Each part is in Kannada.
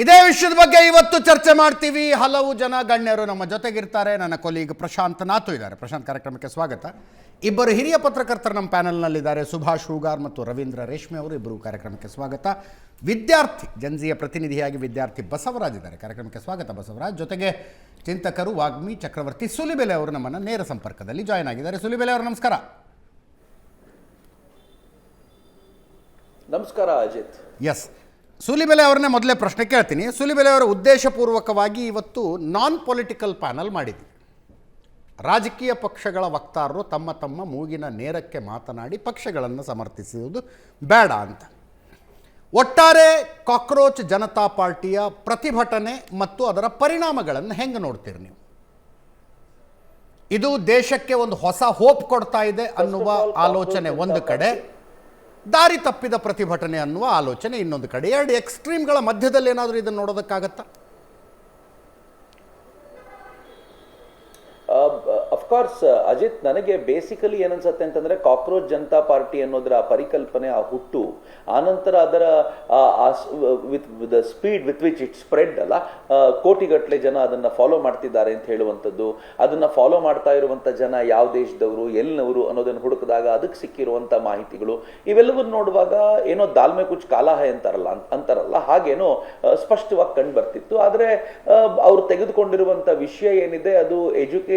ಇದೇ ವಿಷಯದ ಬಗ್ಗೆ ಇವತ್ತು ಚರ್ಚೆ ಮಾಡ್ತೀವಿ. ಹಲವು ಜನ ಗಣ್ಯರು ನಮ್ಮ ಜೊತೆಗಿರ್ತಾರೆ. ನನ್ನ ಕೊಲೀಗ್ ಪ್ರಶಾಂತ್ ನಾತು ಇದ್ದಾರೆ. ಪ್ರಶಾಂತ್, ಕಾರ್ಯಕ್ರಮಕ್ಕೆ ಸ್ವಾಗತ. ಇಬ್ಬರು ಹಿರಿಯ ಪತ್ರಕರ್ತರು ನಮ್ಮ ಪ್ಯಾನಲ್ನಲ್ಲಿದ್ದಾರೆ, ಸುಭಾಷ್ ಹೂಗಾರ್ ಮತ್ತು ರವೀಂದ್ರ ರೇಷ್ಮೆ ಅವರು. ಇಬ್ಬರು ಕಾರ್ಯಕ್ರಮಕ್ಕೆ ಸ್ವಾಗತ. ವಿದ್ಯಾರ್ಥಿ ಜಂಜಿಯ ಪ್ರತಿನಿಧಿಯಾಗಿ ವಿದ್ಯಾರ್ಥಿ ಬಸವರಾಜ್ ಇದ್ದಾರೆ. ಕಾರ್ಯಕ್ರಮಕ್ಕೆ ಸ್ವಾಗತ ಬಸವರಾಜ್. ಜೊತೆಗೆ ಚಿಂತಕರು ವಾಗ್ಮಿ ಚಕ್ರವರ್ತಿ ಸುಲಿಬೆಲೆ ಅವರು ನಮ್ಮನ್ನು ನೇರ ಸಂಪರ್ಕದಲ್ಲಿ ಜಾಯ್ನ್ ಆಗಿದ್ದಾರೆ. ಸುಲಿಬೆಲೆ ಅವರು ನಮಸ್ಕಾರ. ನಮಸ್ಕಾರ ಅಜಿತ್. ಎಸ್, ಸುಲಿಬೆಲೆ ಅವ್ರನ್ನೇ ಮೊದಲೇ ಪ್ರಶ್ನೆ ಕೇಳ್ತೀನಿ. ಸುಲಿಬೆಲೆ ಅವರ ಉದ್ದೇಶಪೂರ್ವಕವಾಗಿ ಇವತ್ತು ನಾನ್ ಪೊಲಿಟಿಕಲ್ ಪ್ಯಾನಲ್ ಮಾಡಿದ್ವಿ. ರಾಜಕೀಯ ಪಕ್ಷಗಳ ವಕ್ತಾರರು ತಮ್ಮ ತಮ್ಮ ಮೂಗಿನ ನೇರಕ್ಕೆ ಮಾತನಾಡಿ ಪಕ್ಷಗಳನ್ನು ಸಮರ್ಥಿಸುವುದು ಬೇಡ ಅಂತ. ಒಟ್ಟಾರೆ ಕಾಕ್ರೋಚ್ ಜನತಾ ಪಾರ್ಟಿಯ ಪ್ರತಿಭಟನೆ ಮತ್ತು ಅದರ ಪರಿಣಾಮಗಳನ್ನು ಹೆಂಗೆ ನೋಡ್ತೀರಿ ನೀವು? ಇದು ದೇಶಕ್ಕೆ ಒಂದು ಹೊಸ ಹೋಪ್ ಕೊಡ್ತಾ ಇದೆ ಅನ್ನುವ ಆಲೋಚನೆ ಒಂದು ಕಡೆ, ದಾರಿ ತಪ್ಪಿದ ಪ್ರತಿಭಟನೆ ಅನ್ನುವ ಆಲೋಚನೆ ಇನ್ನೊಂದು ಕಡೆ. ಎರಡು ಎಕ್ಸ್ಟ್ರೀಮ್ಗಳ ಮಧ್ಯದಲ್ಲಿ ಏನಾದರೂ ಇದನ್ನು ನೋಡೋದಕ್ಕಾಗತ್ತಾ? ಅಫ್ಕೋರ್ಸ್ ಅಜಿತ್, ನನಗೆ ಬೇಸಿಕಲಿ ಏನನ್ಸುತ್ತೆ ಅಂತಂದ್ರೆ ಕಾಕ್ರೋಚ್ ಜನತಾ ಪಾರ್ಟಿ ಅನ್ನೋದರ ಪರಿಕಲ್ಪನೆ, ಆ ಹುಟ್ಟು, ಆನಂತರ ಅದರ speed with which it spread ಅಲ್ಲ, ಕೋಟಿಗಟ್ಟಲೆ ಜನ ಅದನ್ನ ಫಾಲೋ ಮಾಡ್ತಿದ್ದಾರೆ ಅಂತ ಹೇಳುವಂಥದ್ದು, ಅದನ್ನ ಫಾಲೋ ಮಾಡ್ತಾ ಇರುವಂತ ಜನ ಯಾವ ದೇಶದವರು, ಎಲ್ಲಿನವರು ಅನ್ನೋದನ್ನು ಹುಡುಕಿದಾಗ ಅದಕ್ಕೆ ಸಿಕ್ಕಿರುವಂತ ಮಾಹಿತಿಗಳು, ಇವೆಲ್ಲವನ್ನು ನೋಡುವಾಗ ಏನೋ ದಾಲ್ಮೆ ಕುಚ್ ಕಾಲಾಹ ಅಂತಾರಲ್ಲ ಹಾಗೇನೋ ಸ್ಪಷ್ಟವಾಗಿ ಕಂಡು ಬರ್ತಿತ್ತು. ಆದ್ರೆ ಅವ್ರು ತೆಗೆದುಕೊಂಡಿರುವಂತ ವಿಷಯ ಏನಿದೆ ಅದು ಎಜುಕೇಶನ್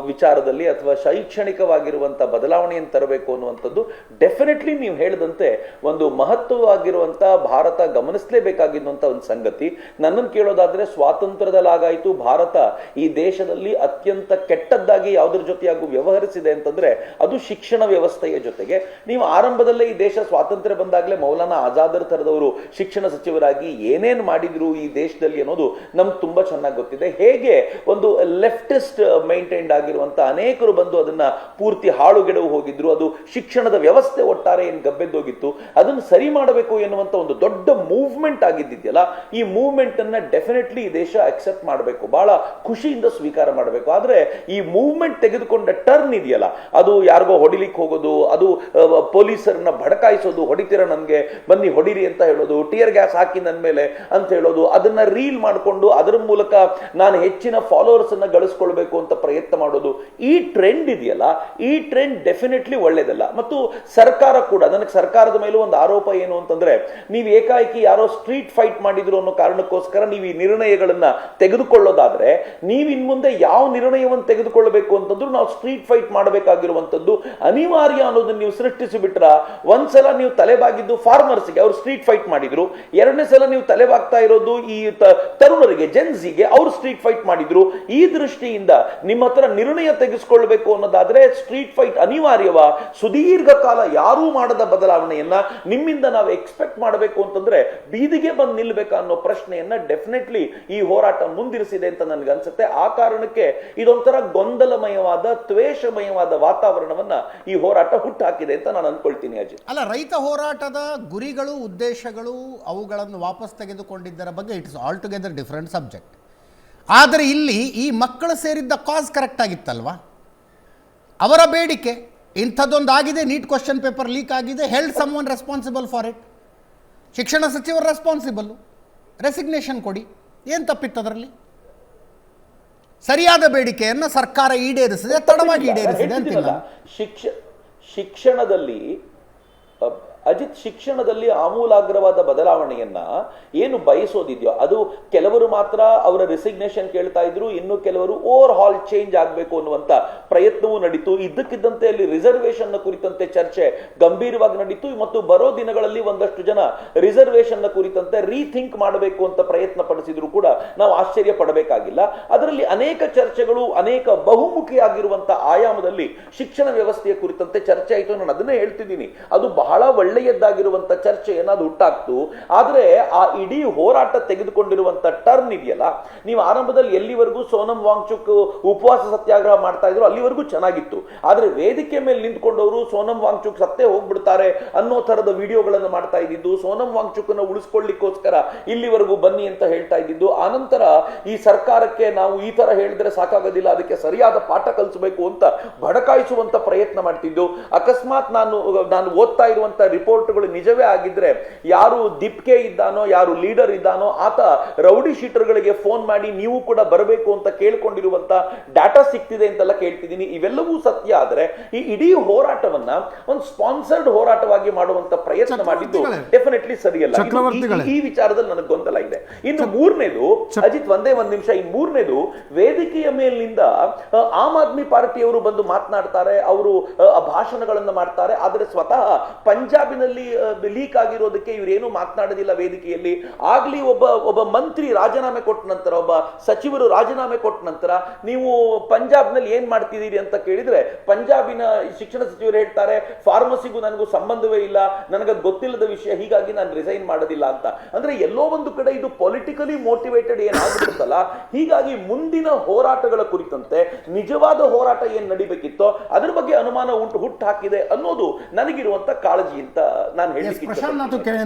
ವಿಚಾರದಲ್ಲಿ ಅಥವಾ ಶೈಕ್ಷಣಿಕವಾಗಿರುವಂತ ಬದಲಾವಣೆಯನ್ನು ತರಬೇಕು ಅನ್ನುವಂಥದ್ದು ಡೆಫಿನೆಟ್ಲಿ ನೀವು ಹೇಳಿದಂತೆ ಒಂದು ಮಹತ್ವವಾಗಿರುವಂತ ಭಾರತ ಗಮನಿಸಲೇಬೇಕಾಗಿರುವಂತ ಒಂದು ಸಂಗತಿ. ನನ್ನನ್ನು ಕೇಳೋದಾದ್ರೆ ಸ್ವಾತಂತ್ರ್ಯದಲ್ಲಾಗಾಯ್ತು ಭಾರತ ಈ ದೇಶದಲ್ಲಿ ಅತ್ಯಂತ ಕೆಟ್ಟದ್ದಾಗಿ ಯಾವುದ್ರ ಜೊತೆಯಾಗೂ ವ್ಯವಹರಿಸಿದೆ ಅಂತಂದ್ರೆ ಅದು ಶಿಕ್ಷಣ ವ್ಯವಸ್ಥೆಯ ಜೊತೆಗೆ. ನೀವು ಆರಂಭದಲ್ಲೇ ಈ ದೇಶ ಸ್ವಾತಂತ್ರ್ಯ ಬಂದಾಗಲೇ ಮೌಲಾನಾ ಆಜಾದರ್ ತರದವರು ಶಿಕ್ಷಣ ಸಚಿವರಾಗಿ ಏನೇನ್ ಮಾಡಿದ್ರು ಈ ದೇಶದಲ್ಲಿ ಅನ್ನೋದು ನಮ್ಗೆ ತುಂಬಾ ಚೆನ್ನಾಗಿ ಗೊತ್ತಿದೆ. ಹೇಗೆ ಒಂದು ಲೆಫ್ಟಿಸ್ಟ್ ಮೈಂಟೈನ್ಡ್ ಆಗಿರುವಂತ ಅನೇಕರು ಬಂದು ಅದನ್ನ ಪೂರ್ತಿ ಹಾಳುಗೆಡವು ಹೋಗಿದ್ರು. ಅದು ಶಿಕ್ಷಣದ ವ್ಯವಸ್ಥೆ ಒಟ್ಟಾರೆ ಏನ್ ಗಬ್ಬೆದ್ದೋಗಿತ್ತು ಅದನ್ನು ಸರಿ ಮಾಡಬೇಕು ಎನ್ನುವಂತ ಒಂದು ದೊಡ್ಡ ಮೂವ್ಮೆಂಟ್ ಆಗಿದ್ದಿದೆಯಲ್ಲ, ಈ ಮೂವ್ಮೆಂಟ್ ಅನ್ನ ಡೆಫಿನೆಟ್ಲಿ ಈ ದೇಶ ಅಕ್ಸೆಪ್ಟ್ ಮಾಡಬೇಕು, ಬಹಳ ಖುಷಿಯಿಂದ ಸ್ವೀಕಾರ ಮಾಡಬೇಕು. ಆದ್ರೆ ಈ ಮೂವ್ಮೆಂಟ್ ತೆಗೆದುಕೊಂಡ ಟರ್ನ್ ಇದೆಯಲ್ಲ, ಅದು ಯಾರಿಗೋ ಹೊಡಿಲಿಕ್ಕೆ ಹೋಗೋದು, ಅದು ಪೊಲೀಸರನ್ನ ಭಡಕಾಯಿಸೋದು, ಹೊಡಿತೀರ ನನ್ಗೆ ಬನ್ನಿ ಹೊಡಿರಿ ಅಂತ ಹೇಳೋದು, ಟಿಯರ್ ಗ್ಯಾಸ್ ಹಾಕಿ ನನ್ನ ಮೇಲೆ ಅಂತ ಹೇಳೋದು, ಅದನ್ನ ರೀಲ್ ಮಾಡಿಕೊಂಡು ಅದರ ಮೂಲಕ ನಾನು ಹೆಚ್ಚಿನ ಫಾಲೋವರ್ಸ್ ಅನ್ನ ಗಳಿಸ್ಕೊಳ್ಬೇಕು ಅಂತ ಪ್ರಯತ್ನ ಮಾಡೋದು, ಈ ಟ್ರೆಂಡ್ ಇದೆಯಲ್ಲ, ಈ ಟ್ರೆಂಡ್ ಡೆಫಿನೆಟ್ಲಿ ಒಳ್ಳೇದಲ್ಲ. ಮತ್ತು ಸರ್ಕಾರ ಕೂಡ, ನನಗೆ ಸರ್ಕಾರದ ಮೇಲೂ ಒಂದು ಆರೋಪ ಏನು ಅಂತಂದ್ರೆ, ನೀವು ಏಕಾಏಕಿ ಯಾರೋ ಸ್ಟ್ರೀಟ್ ಫೈಟ್ ಮಾಡಿದ್ರು ಅನ್ನೋ ಕಾರಣಕ್ಕೋಸ್ಕರ ನೀವು ಈ ನಿರ್ಣಯಗಳನ್ನ ತೆಗೆದುಕೊಳ್ಳೋದಾದ್ರೆ, ನೀವು ಇನ್ ಮುಂದೆ ಯಾವ ನಿರ್ಣಯವನ್ನು ತೆಗೆದುಕೊಳ್ಳಬೇಕು ಅಂತಂದ್ರು ನಾವು ಸ್ಟ್ರೀಟ್ ಫೈಟ್ ಮಾಡಬೇಕಾಗಿರುವಂತದ್ದು ಅನಿವಾರ್ಯ ಅನ್ನೋದನ್ನ ನೀವು ಸೃಷ್ಟಿಸಿ ಬಿಟ್ರ, ಒಂದ್ಸಲ ನೀವು ತಲೆಬಾಗಿದ್ದು ಫಾರ್ಮರ್ಸ್ಗೆ, ಅವರು ಸ್ಟ್ರೀಟ್ ಫೈಟ್ ಮಾಡಿದ್ರು. ಎರಡನೇ ಸಲ ನೀವು ತಲೆಬಾಗ್ತಾ ಇರೋದು ಈ ತರುಣರಿಗೆ, ಜೆನ್ಸಿಗೆ, ಅವರು ಸ್ಟ್ರೀಟ್ ಫೈಟ್ ಮಾಡಿದ್ರು. ಈ ದೃಷ್ಟಿಯಿಂದ ನಿಮ್ಮ ಹತ್ರ ನಿರ್ಣಯ ತೆಗೆದುಕೊಳ್ಳಬೇಕು ಅನ್ನೋದಾದ್ರೆ ಸ್ಟ್ರೀಟ್ ಫೈಟ್ ಅನಿವಾರ್ಯವಾ? ಸುದೀರ್ಘ ಕಾಲ ಯಾರೂ ಮಾಡದ ಬದಲಾವಣೆಯನ್ನ ನಿಮ್ಮಿಂದ ನಾವು ಎಕ್ಸ್ಪೆಕ್ಟ್ ಮಾಡಬೇಕು ಅಂತಂದ್ರೆ ಬೀದಿಗೆ ಬಂದು ನಿಲ್ಬೇಕಾ ಅನ್ನೋ ಪ್ರಶ್ನೆಯನ್ನ ಡೆಫಿನೆಟ್ಲಿ ಈ ಹೋರಾಟ ಮುಂದಿರಿಸಿದೆ ಅಂತ ನನಗೆ ಅನ್ಸುತ್ತೆ. ಆ ಕಾರಣಕ್ಕೆ ಇದೊಂಥರ ಗೊಂದಲಮಯವಾದ, ತ್ವೇಷಮಯವಾದ ವಾತಾವರಣವನ್ನ ಈ ಹೋರಾಟ ಹುಟ್ಟಾಕಿದೆ ಅಂತ ನಾನು ಅನ್ಕೊಳ್ತೀನಿ ಅಜಿತ್. ಅಲ್ಲ, ರೈತ ಹೋರಾಟದ ಗುರಿಗಳು, ಉದ್ದೇಶಗಳು, ಅವುಗಳನ್ನು ವಾಪಸ್ ತೆಗೆದುಕೊಂಡಿದ್ದರ ಬಗ್ಗೆ it's all together different subject. ಆದರೆ ಇಲ್ಲಿ ಈ ಮಕ್ಕಳು ಸೇರಿದ್ದ ಕಾಸ್ ಕರೆಕ್ಟ್ ಆಗಿತ್ತಲ್ವಾ? ಅವರ ಬೇಡಿಕೆ ಇಂಥದ್ದೊಂದು ಆಗಿದೆ, ನೀಟ್ ಕ್ವಶನ್ ಪೇಪರ್ ಲೀಕ್ ಆಗಿದೆ, held some one responsible for it, ಶಿಕ್ಷಣ ಸಚಿವರು ರೆಸ್ಪಾನ್ಸಿಬಲ್ಲು, ರೆಸಿಗ್ನೇಷನ್ ಕೊಡಿ, ಏನು ತಪ್ಪಿತ್ತು ಅದರಲ್ಲಿ? ಸರಿಯಾದ ಬೇಡಿಕೆಯನ್ನು ಸರ್ಕಾರ ಈಡೇರಿಸಿದೆ, ತಡವಾಗಿ ಈಡೇರಿಸಿದೆ ಅಂತಿಲ್ಲ. ಶಿಕ್ಷಣದಲ್ಲಿ ಅಜಿತ್, ಶಿಕ್ಷಣದಲ್ಲಿ ಆಮೂಲಾಗ್ರವಾದ ಬದಲಾವಣೆಯನ್ನ ಏನು ಬಯಸೋದಿದೆಯೋ ಅದು ಕೆಲವರು ಮಾತ್ರ ಅವರ ರಿಸಿಗ್ನೇಷನ್ ಕೇಳ್ತಾ ಇದ್ರು, ಇನ್ನು ಕೆಲವರು ಓವರ್ ಹಾಲ್ ಚೇಂಜ್ ಆಗಬೇಕು ಅನ್ನುವಂತ ಪ್ರಯತ್ನವೂ ನಡೀತು. ಇದ್ದಕ್ಕಿದ್ದಂತೆ ಅಲ್ಲಿ ರಿಸರ್ವೇಶನ್ ಕುರಿತಂತೆ ಚರ್ಚೆ ಗಂಭೀರವಾಗಿ ನಡೀತು. ಮತ್ತು ಬರೋ ದಿನಗಳಲ್ಲಿ ಒಂದಷ್ಟು ಜನ ರಿಸರ್ವೇಶನ್ ಕುರಿತಂತೆ ರೀಥಿಂಕ್ ಮಾಡಬೇಕು ಅಂತ ಪ್ರಯತ್ನ ಪಡಿಸಿದ್ರು ಕೂಡ ನಾವು ಆಶ್ಚರ್ಯ ಪಡಬೇಕಾಗಿಲ್ಲ. ಅದರಲ್ಲಿ ಅನೇಕ ಚರ್ಚೆಗಳು, ಅನೇಕ ಬಹುಮುಖಿಯಾಗಿರುವಂತಹ ಆಯಾಮದಲ್ಲಿ ಶಿಕ್ಷಣ ವ್ಯವಸ್ಥೆಯ ಕುರಿತಂತೆ ಚರ್ಚೆ ಆಯಿತು. ನಾನು ಅದನ್ನೇ ಹೇಳ್ತಿದ್ದೀನಿ, ಅದು ಬಹಳ ಒಳ್ಳೆಯದಾಗಿರುವಂತ ಚರ್ಚೆಯನ್ನು ಅದು ಹುಟ್ಟಾಕ್ತು. ಆದ್ರೆ ಆ ಇಡೀ ಹೋರಾಟ ತೆಗೆದುಕೊಂಡಿರುವಂತ ಟರ್ನ್ ಇದೆಯಲ್ಲ, ನೀವು ಆರಂಭದಲ್ಲಿ ಎಲ್ಲಿವರೆಗೂ ಸೋನಂ ವಾಂಗ್ಚುಕ್ ಉಪವಾಸ ಸತ್ಯಾಗ್ರಹ ಮಾಡ್ತಾ ಇದ್ರು ಅಲ್ಲಿವರೆಗೂ ಚೆನ್ನಾಗಿತ್ತು. ಆದ್ರೆ ವೇದಿಕೆ ಮೇಲೆ ನಿಂತ್ಕೊಂಡವರು ಸೋನಂ ವಾಂಗ್ಚುಕ್ ಸತ್ತೇ ಹೋಗ್ಬಿಡ್ತಾರೆ ಅನ್ನೋ ತರದ ವಿಡಿಯೋಗಳನ್ನು ಮಾಡ್ತಾ ಇದ್ದಿದ್ದು, ಸೋನಂ ವಾಂಗ್ಚುಕ್ ಅನ್ನು ಉಳಿಸ್ಕೊಳ್ಳಿಕ್ಕೋಸ್ಕರ ಇಲ್ಲಿವರೆಗೂ ಬನ್ನಿ ಅಂತ ಹೇಳ್ತಾ ಇದ್ದಿದ್ದು, ಆನಂತರ ಈ ಸರ್ಕಾರಕ್ಕೆ ನಾವು ಈ ತರ ಹೇಳಿದ್ರೆ ಸಾಕಾಗೋದಿಲ್ಲ, ಅದಕ್ಕೆ ಸರಿಯಾದ ಪಾಠ ಕಲಿಸಬೇಕು ಅಂತ ಭಡಕಾಯಿಸುವಂತ ಪ್ರಯತ್ನ ಮಾಡ್ತಿದ್ದು. ಅಕಸ್ಮಾತ್ ನಾನು ಓದ್ತಾ ಇರುವಂತ ರಿಪೋರ್ಟ್ಗಳು ನಿಜವೇ ಆಗಿದ್ರೆ ಯಾರು ದಿಪ್ಕೆ ಇದ್ದಾನೋ, ಯಾರು ಲೀಡರ್ ಇದ್ದಾನೋ ಆತ ರೌಡಿ ಶೀಟರ್ಗಳಿಗೆ ಫೋನ್ ಮಾಡಿ ನೀವು ಕೂಡ ಬರಬೇಕು ಅಂತ ಕೇಳ್ಕೊಂಡಿರುವಂತ ಡಾಟಾ ಸಿಗ್ತಿದೆ ಅಂತೆಲ್ಲ ಕೇಳ್ತಿದ್ದೀನಿ. ಇವೆಲ್ಲವೂ ಸತ್ಯ ಆದ್ರೆ ಈ ಇಡೀ ಹೋರಾಟವನ್ನ ಒಂದು ಸ್ಪಾನ್ಸರ್ಡ್ ಹೋರಾಟವಾಗಿ ಮಾಡುವಂತ ಪ್ರಯತ್ನ ಮಾಡಿದ್ದು ಡೆಫಿನೆಟ್ಲಿ ಸರಿಯಲ್ಲ. ಈ ವಿಚಾರದಲ್ಲಿ ನನಗೆ ಗೊಂದಲ ಇದೆ. ಇನ್ನು ಮೂರನೇದು, ಅಜಿತ್ ಒಂದ್ ನಿಮಿಷ, ಈ ಮೂರನೇದು, ವೇದಿಕೆಯ ಮೇಲಿನಿಂದ ಆಮ್ ಆದ್ಮಿ ಪಾರ್ಟಿಯವರು ಬಂದು ಮಾತನಾಡ್ತಾರೆ, ಅವರು ಭಾಷಣಗಳನ್ನ ಮಾಡ್ತಾರೆ, ಆದರೆ ಸ್ವತಃ ಪಂಜಾಬಿನಲ್ಲಿ ಲೀಕ್ ಆಗಿರೋದಕ್ಕೆ ಇವರೇನು ಮಾತನಾಡೋದಿಲ್ಲ ವೇದಿಕೆಯಲ್ಲಿ. ಆಗ್ಲಿ ಒಬ್ಬ ಮಂತ್ರಿ ರಾಜೀನಾಮೆ ಕೊಟ್ಟ ನಂತರ, ಒಬ್ಬ ಸಚಿವರು ರಾಜೀನಾಮೆ ಕೊಟ್ಟ ನಂತರ ನೀವು ಪಂಜಾಬ್ನಲ್ಲಿ ಏನ್ ಮಾಡ್ತಿದ್ದೀರಿ ಅಂತ ಕೇಳಿದ್ರೆ ಪಂಜಾಬಿನ ಶಿಕ್ಷಣ ಸಚಿವರು ಹೇಳ್ತಾರೆ ಫಾರ್ಮಸಿಗೂ ನನಗೂ ಸಂಬಂಧವೇ ಇಲ್ಲ, ನನಗದು ಗೊತ್ತಿಲ್ಲದ ವಿಷಯ, ಹೀಗಾಗಿ ನಾನು ರಿಸೈನ್ ಮಾಡೋದಿಲ್ಲ ಅಂತ. ಅಂದ್ರೆ ಎಲ್ಲೋ ಒಂದು ಕಡೆ ಇದು ಪೊಲಿಟಿಕಲಿ ಮೋಟಿವೇಟೆಡ್ ಏನಾಗ್ಬಿಡುತ್ತಲ್ಲ. ಹೀಗಾಗಿ ಮುಂದಿನ ಹೋರಾಟಗಳ ಕುರಿತಂತೆ ನಿಜವಾದ ಹೋರಾಟ ಏನ್ ನಡಿಬೇಕಿತ್ತೋ ಅದ್ರ ಬಗ್ಗೆ ಅನುಮಾನ ಹುಟ್ಟು ಹಾಕಿದೆ ಅನ್ನೋದು ನನಗಿರುವಂತ ಕಾಳಜಿ ಅಂತ ನಾನು ಹೇಳಿಕ್ಕೆ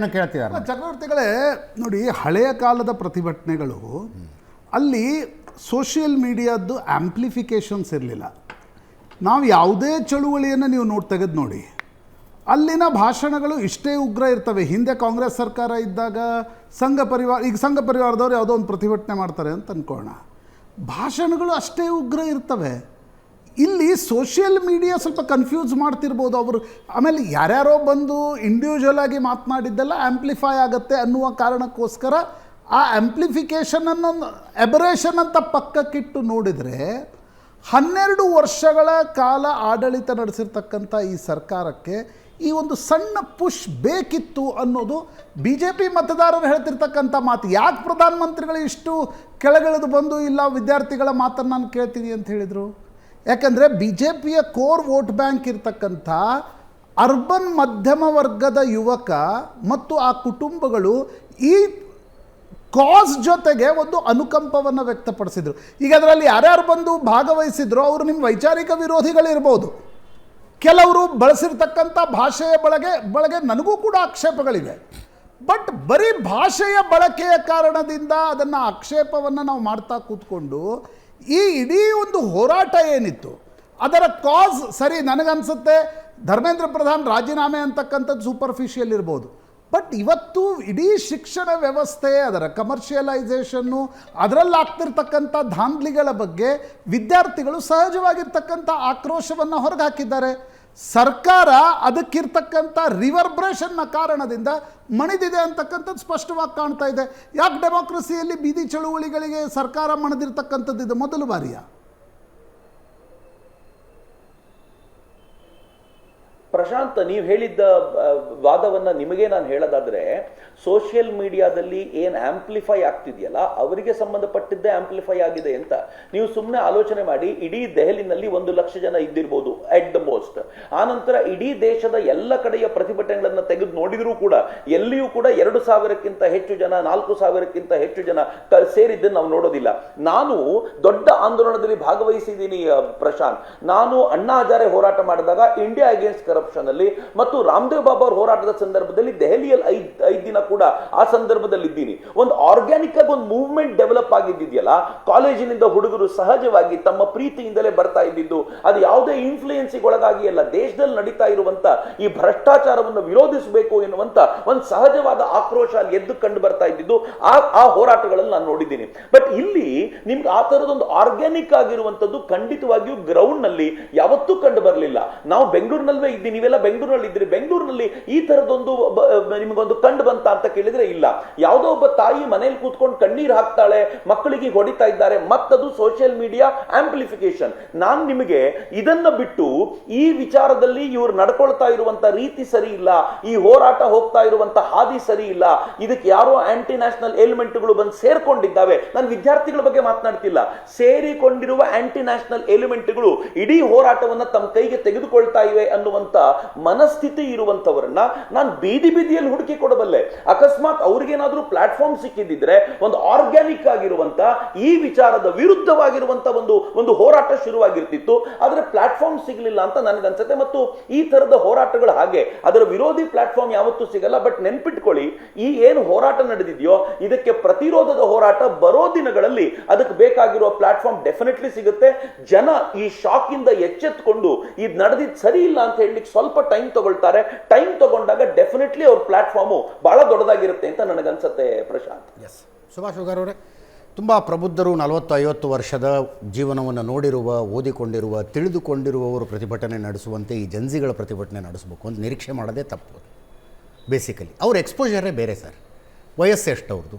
ಚಕ್ರವರ್ತಿಗಳೇ. ನೋಡಿ, ಹಳೆಯ ಕಾಲದ ಪ್ರತಿಭಟನೆಗಳು ಅಲ್ಲಿ ಸೋಷಿಯಲ್ ಮೀಡಿಯಾದ್ದು ಆಂಪ್ಲಿಫಿಕೇಶನ್ಸ್ ಇರಲಿಲ್ಲ. ನಾವು ಯಾವುದೇ ಚಳುವಳಿಯನ್ನು ನೀವು ತೆಗೆದು ನೋಡಿ, ಅಲ್ಲಿನ ಭಾಷಣಗಳು ಇಷ್ಟೇ ಉಗ್ರ ಇರ್ತವೆ. ಹಿಂದೆ ಕಾಂಗ್ರೆಸ್ ಸರ್ಕಾರ ಇದ್ದಾಗ ಸಂಘ ಪರಿವಾರದವ್ರು ಯಾವುದೋ ಒಂದು ಪ್ರತಿಭಟನೆ ಮಾಡ್ತಾರೆ ಅಂತ ಅಂದ್ಕೊಳ್ಳೋಣ, ಭಾಷಣಗಳು ಅಷ್ಟೇ ಉಗ್ರ ಇರ್ತವೆ. ಇಲ್ಲಿ ಸೋಷಿಯಲ್ ಮೀಡಿಯಾ ಸ್ವಲ್ಪ ಕನ್ಫ್ಯೂಸ್ ಮಾಡ್ತಿರ್ಬೋದು ಅವರು. ಆಮೇಲೆ ಯಾರ್ಯಾರೋ ಬಂದು ಇಂಡಿವಿಜುವಲ್ ಆಗಿ ಮಾತನಾಡಿದ್ದೆಲ್ಲ ಆ್ಯಂಪ್ಲಿಫೈ ಆಗುತ್ತೆ ಅನ್ನುವ ಕಾರಣಕ್ಕೋಸ್ಕರ ಆ ಆ್ಯಂಪ್ಲಿಫಿಕೇಷನನ್ನು ಎಬರೇಷನ್ ಅಂತ ಪಕ್ಕಕ್ಕಿಟ್ಟು ನೋಡಿದರೆ 12 ವರ್ಷಗಳ ಕಾಲ ಆಡಳಿತ ನಡೆಸಿರ್ತಕ್ಕಂಥ ಈ ಸರ್ಕಾರಕ್ಕೆ ಈ ಒಂದು ಸಣ್ಣ ಪುಷ್ ಬೇಕಿತ್ತು ಅನ್ನೋದು ಬಿ ಜೆ ಪಿ ಮತದಾರರು ಹೇಳ್ತಿರ್ತಕ್ಕಂಥ ಮಾತು. ಯಾಕೆ ಪ್ರಧಾನಮಂತ್ರಿಗಳು ಇಷ್ಟು ಕೆಳಗಿಳಿದು ಬಂದು ಇಲ್ಲ ವಿದ್ಯಾರ್ಥಿಗಳ ಮಾತನ್ನು ನಾನು ಕೇಳ್ತೀನಿ ಅಂತ ಹೇಳಿದರು? ಯಾಕಂದರೆ ಬಿ ಜೆ ಪಿಯ ಕೋರ್ ವೋಟ್ ಬ್ಯಾಂಕ್ ಇರ್ತಕ್ಕಂಥ ಅರ್ಬನ್ ಮಧ್ಯಮ ವರ್ಗದ ಯುವಕ ಮತ್ತು ಆ ಕುಟುಂಬಗಳು ಈ ಕಾಸ್ ಜೊತೆಗೆ ಒಂದು ಅನುಕಂಪವನ್ನು ವ್ಯಕ್ತಪಡಿಸಿದರು. ಈಗ ಅದರಲ್ಲಿ ಯಾರ್ಯಾರು ಬಂದು ಭಾಗವಹಿಸಿದ್ರು ಅವರು ನಿಮ್ಮ ವೈಚಾರಿಕ ವಿರೋಧಿಗಳಿರ್ಬೋದು. ಕೆಲವರು ಬಳಸಿರ್ತಕ್ಕಂಥ ಭಾಷೆಯ ಬಳಗೆ ನನಗೂ ಕೂಡ ಆಕ್ಷೇಪಗಳಿವೆ. ಬಟ್ ಬರೀ ಭಾಷೆಯ ಬಳಕೆಯ ಕಾರಣದಿಂದ ಅದನ್ನು ಆಕ್ಷೇಪವನ್ನು ನಾವು ಮಾಡ್ತಾ ಕೂತ್ಕೊಂಡು ಈ ಇಡೀ ಒಂದು ಹೋರಾಟ ಏನಿತ್ತು ಅದರ ಕಾಸ್ ಸರಿ ನನಗನ್ಸುತ್ತೆ ಧರ್ಮೇಂದ್ರ ಪ್ರಧಾನ್ ರಾಜೀನಾಮೆ ಅಂತಕ್ಕಂಥದ್ದು ಸೂಪರ್ಫಿಷಿಯಲ್ ಇರ್ಬೋದು. ಬಟ್ ಇವತ್ತು ಇಡೀ ಶಿಕ್ಷಣ ವ್ಯವಸ್ಥೆ, ಅದರ ಕಮರ್ಷಿಯಲೈಸೇಷನ್ನು, ಅದರಲ್ಲಿ ಆಗ್ತಿರ್ತಕ್ಕಂಥ ಧಾಂಧಲಿಗಳ ಬಗ್ಗೆ ವಿದ್ಯಾರ್ಥಿಗಳು ಸಹಜವಾಗಿರ್ತಕ್ಕಂಥ ಆಕ್ರೋಶವನ್ನು ಹೊರಗೆ ಹಾಕಿದ್ದಾರೆ. ಸರ್ಕಾರ ಅದಕ್ಕಿರ್ತಕ್ಕಂಥ ರಿವರ್ಬ್ರೇಷನ್ನ ಕಾರಣದಿಂದ ಮಣಿದಿದೆ ಅಂತಕ್ಕಂಥದ್ದು ಸ್ಪಷ್ಟವಾಗಿ ಕಾಣ್ತಾ ಇದೆ. ಯಾಕೆ ಡೆಮೋಕ್ರಸಿಯಲ್ಲಿ ಬೀದಿ ಚಳುವಳಿಗಳಿಗೆ ಸರ್ಕಾರ ಮಣಿದಿರ್ತಕ್ಕಂಥದ್ದು ಇದು ಮೊದಲು ಬಾರಿಯ? ಪ್ರಶಾಂತ್, ನೀವು ಹೇಳಿದ್ದ ವಾದವನ್ನ ನಿಮಗೆ ನಾನು ಹೇಳೋದಾದ್ರೆ, ಸೋಷಿಯಲ್ ಮೀಡಿಯಾದಲ್ಲಿ ಏನ್ ಆಂಪ್ಲಿಫೈ ಆಗ್ತಿದೆಯಲ್ಲ ಅವರಿಗೆ ಸಂಬಂಧಪಟ್ಟಿದ್ದೇ ಆಂಪ್ಲಿಫೈ ಆಗಿದೆ ಅಂತ ನೀವು ಸುಮ್ಮನೆ ಆಲೋಚನೆ ಮಾಡಿ. ಇಡೀ ದೆಹಲಿನಲ್ಲಿ 1 ಲಕ್ಷ ಜನ ಇದ್ದಿರ್ಬೋದು ಎಟ್ ದ ಮೋಸ್ಟ್. ಆನಂತರ ಇಡೀ ದೇಶದ ಎಲ್ಲ ಕಡೆಯ ಪ್ರತಿಭಟನೆಗಳನ್ನ ತೆಗೆದು ನೋಡಿದ್ರೂ ಕೂಡ ಎಲ್ಲಿಯೂ ಕೂಡ 2,000ಕ್ಕಿಂತ ಹೆಚ್ಚು ಜನ, 4,000ಕ್ಕಿಂತ ಹೆಚ್ಚು ಜನ ಸೇರಿದ್ದನ್ನು ನಾವು ನೋಡೋದಿಲ್ಲ. ನಾನು ದೊಡ್ಡ ಆಂದೋಲನದಲ್ಲಿ ಭಾಗವಹಿಸಿದ್ದೀನಿ ಪ್ರಶಾಂತ್. ನಾನು ಅಣ್ಣಾ ಹಜಾರೆ ಹೋರಾಟ ಮಾಡಿದಾಗ ಇಂಡಿಯಾ ಅಗೇನ್ಸ್ಟ್ ಕರಪ್ಷನ್ ಅಲ್ಲಿ ಮತ್ತು ರಾಮದೇವ್ ಬಾಬಾ ಅವರ ಹೋರಾಟದ ಸಂದರ್ಭದಲ್ಲಿ ದೆಹಲಿಯಲ್ಲಿ 5 ದಿನ ಕೂಡ ಆ ಸಂದರ್ಭದಲ್ಲಿ ಇದ್ದೀನಿ. ಒಂದು ಆರ್ಗ್ಯಾನಿಕ್ ಆಗಿ ಒಂದು ಮೂವ್ಮೆಂಟ್ ಡೆವಲಪ್ ಆಗಿದ್ದಿದೆಯಲ್ಲ, ಕಾಲೇಜಿನಿಂದ ಹುಡುಗರು ಸಹಜವಾಗಿ ತಮ್ಮ ಪ್ರೀತಿಯಿಂದಲೇ ಬರ್ತಾ ಇದ್ದಿದ್ದು, ಅದು ಯಾವುದೇ ಇನ್ಫ್ಲೂಯೆನ್ಸಿಗೆ ಒಳಗಾಗಿ ಅಲ್ಲ, ದೇಶದಲ್ಲಿ ನಡೀತಾ ಇರುವಂತ ಈ ಭ್ರಷ್ಟಾಚಾರವನ್ನು ವಿರೋಧಿಸಬೇಕು ಎನ್ನುವಂತ ಒಂದು ಸಹಜವಾದ ಆಕ್ರೋಶ ಅಲ್ಲಿ ಎದ್ದು ಕಂಡು ಬರ್ತಾ ಇದ್ದಿದ್ದು ಆ ಹೋರಾಟಗಳಲ್ಲಿ ನಾನು ನೋಡಿದ್ದೀನಿ. ಬಟ್ ಇಲ್ಲಿ ನಿಮ್ಗೆ ಆ ತರದೊಂದು ಆರ್ಗ್ಯಾನಿಕ್ ಆಗಿರುವಂತದ್ದು ಖಂಡಿತವಾಗಿಯೂ ಗ್ರೌಂಡ್ ನಲ್ಲಿ ಯಾವತ್ತೂ ಕಂಡು ಬರಲಿಲ್ಲ. ನಾವು ಬೆಂಗಳೂರಿನಲ್ಲೇ ಇದ್ದೀನಿ, ನೀವೆಲ್ಲ ಬೆಂಗಳೂರಿನಲ್ಲಿ ಇದ್ದೀರಿ, ಬೆಂಗಳೂರಿನಲ್ಲಿ ಈ ತರದೊಂದು ನಿಮಗೊಂದು ಕಂಡು ಬಂತ ಅಂತ ಕೇಳಿದ್ರೆ ಇಲ್ಲ. ಯಾವುದೋ ಒಬ್ಬ ತಾಯಿ ಮನೇಲಿ ಕೂತ್ಕೊಂಡು ಕಣ್ಣೀರು ಹಾಕ್ತಾಳೆ, ಮಕ್ಕಳಿಗೆ ಹೊಡಿತಾ ಇದ್ದಾರೆ, ಮತ್ತದು ಸೋಷಿಯಲ್ ಮೀಡಿಯಾ ಆಂಪ್ಲಿಫಿಕೇಶನ್. ನಾನು ನಿಮಗೆ ಇದನ್ನ ಬಿಟ್ಟು ಈ ವಿಚಾರದಲ್ಲಿ ಇವರು ನಡ್ಕೊಳ್ತಾ ಇರುವಂತ ರೀತಿ ಸರಿ ಇಲ್ಲ, ಈ ಹೋರಾಟ ಹೋಗ್ತಾ ಇರುವಂತ ಹಾದಿ ಸರಿ ಇಲ್ಲ, ಇದಕ್ಕೆ ಯಾರೋ ಆಂಟಿ ನ್ಯಾಷನಲ್ ಎಲಿಮೆಂಟ್ಗಳು ಬಂದು ಸೇರ್ಕೊಂಡಿದ್ದಾವೆ. ನಾನು ವಿದ್ಯಾರ್ಥಿಗಳ ಬಗ್ಗೆ ಮಾತನಾಡ್ತಿಲ್ಲ, ಸೇರಿಕೊಂಡಿರುವ ಆಂಟಿ ನ್ಯಾಷನಲ್ ಎಲಿಮೆಂಟ್ಗಳು ಇಡೀ ಹೋರಾಟವನ್ನ ತಮ್ಮ ಕೈಗೆ ತೆಗೆದುಕೊಳ್ತಾ ಇವೆ ಅನ್ನುವಂತ ಮನಸ್ಥಿತಿ ಇರುವಂತವರನ್ನ ನಾನು ಬೀದಿಯಲ್ಲಿ ಹುಡುಕಿ ಕೊಡಬಲ್ಲೆ. ಅಕಸ್ಮಾತ್ ಅವ್ರಿಗೇನಾದ್ರೂ ಪ್ಲಾಟ್ಫಾರ್ಮ್ ಸಿಕ್ಕಿದ್ರೆ ಒಂದು ಆರ್ಗ್ಯಾನಿಕ್ ಆಗಿರುವಂತ ಈ ವಿಚಾರದ ವಿರುದ್ಧವಾಗಿರುವಂತ ಒಂದು ಹೋರಾಟ ಶುರುವಾಗಿರ್ತಿತ್ತು. ಆದ್ರೆ ಪ್ಲಾಟ್ಫಾರ್ಮ್ ಸಿಗಲಿಲ್ಲ ಅಂತ ನನಗನ್ಸುತ್ತೆ. ಮತ್ತು ಈ ತರದ ಹೋರಾಟಗಳು ಹಾಗೆ, ಅದರ ವಿರೋಧಿ ಪ್ಲಾಟ್ಫಾರ್ಮ್ ಯಾವತ್ತೂ ಸಿಗಲ್ಲ. ಬಟ್ ನೆನ್ಪಿಟ್ಕೊಳ್ಳಿ, ಈ ಏನು ಹೋರಾಟ ನಡೆದಿದೆಯೋ ಇದಕ್ಕೆ ಪ್ರತಿರೋಧದ ಹೋರಾಟ ಬರೋ ದಿನಗಳಲ್ಲಿ ಅದಕ್ಕೆ ಬೇಕಾಗಿರುವ ಪ್ಲಾಟ್ಫಾರ್ಮ್ ಡೆಫಿನೆಟ್ಲಿ ಸಿಗುತ್ತೆ. ಜನ ಈ ಶಾಕ್ ಇಂದ ಎಚ್ಚೆತ್ತುಕೊಂಡು ಇದು ನಡೆದಿದ್ದು ಸರಿ ಇಲ್ಲ ಅಂತ ಹೇಳಲಿಕ್ಕೆ ಸ್ವಲ್ಪ ಟೈಮ್ ತಗೊಳ್ತಾರೆ. ಟೈಮ್ ತಗೊಂಡಾಗ ಡೆಫಿನೆಟ್ಲಿ ಅವ್ರ ಪ್ಲಾಟ್ಫಾರ್ಮು ಬಹಳ ದೊಡ್ಡದಾಗಿರುತ್ತೆ ಅಂತ ನನಗನ್ಸುತ್ತೆ ಪ್ರಶಾಂತ್. ಎಸ್, ಸುಭಾಷ್ ಹುಗಾರ್ ಅವರೇ, ತುಂಬ ಪ್ರಬುದ್ಧರು, 40-50 ವರ್ಷದ ಜೀವನವನ್ನು ನೋಡಿರುವ, ಓದಿಕೊಂಡಿರುವ, ತಿಳಿದುಕೊಂಡಿರುವವರು ಪ್ರತಿಭಟನೆ ನಡೆಸುವಂತೆ ಈ ಜಂಜಿಗಳ ಪ್ರತಿಭಟನೆ ನಡೆಸಬೇಕು ಅಂತ ನಿರೀಕ್ಷೆ ಮಾಡೋದೇ ತಪ್ಪು. ಬೇಸಿಕಲಿ ಅವ್ರ ಎಕ್ಸ್ಪೋಜರೇ ಬೇರೆ ಸರ್. ವಯಸ್ಸು ಎಷ್ಟು ಅವ್ರದ್ದು?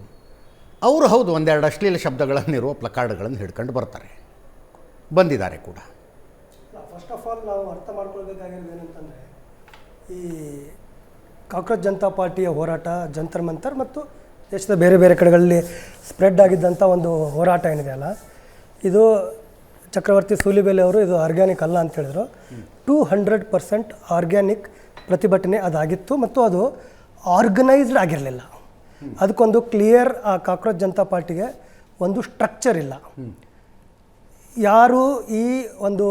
ಅವರು ಹೌದು ಒಂದೆರಡು ಅಶ್ಲೀಲ ಶಬ್ದಗಳನ್ನಿರುವ ಪ್ಲಕಾರ್ಡ್ಗಳನ್ನು ಹಿಡ್ಕೊಂಡು ಬಂದಿದ್ದಾರೆ ಕೂಡ. ಫಸ್ಟ್ ಆಫ್ ಆಲ್ ನಾವು ಅರ್ಥ ಮಾಡ್ಕೊಳ್ಬೇಕಾಗಿರೋದು ಏನಂತಂದರೆ, ಈ ಕಾಕ್ರೋಚ್ ಜನತಾ ಪಾರ್ಟಿಯ ಹೋರಾಟ ಜಂತರ್ ಮಂತರ್ ಮತ್ತು ದೇಶದ ಬೇರೆ ಬೇರೆ ಕಡೆಗಳಲ್ಲಿ ಸ್ಪ್ರೆಡ್ ಆಗಿದ್ದಂಥ ಒಂದು ಹೋರಾಟ ಏನಿದೆ ಅಲ್ಲ, ಇದು ಚಕ್ರವರ್ತಿ ಸೂಲಿಬೆಲೆ ಅವರು ಇದು ಆರ್ಗ್ಯಾನಿಕ್ ಅಲ್ಲ ಅಂತ ಹೇಳಿದ್ರು. 200% ಆರ್ಗ್ಯಾನಿಕ್ ಪ್ರತಿಭಟನೆ ಅದಾಗಿತ್ತು ಮತ್ತು ಅದು ಆರ್ಗನೈಸ್ಡ್ ಆಗಿರಲಿಲ್ಲ. ಅದಕ್ಕೊಂದು ಕ್ಲಿಯರ್ ಆ ಕಾಕ್ರೋಚ್ ಜನತಾ ಪಾರ್ಟಿಗೆ ಒಂದು ಸ್ಟ್ರಕ್ಚರ್ ಇಲ್ಲ. ಯಾರು ಈ ಒಂದು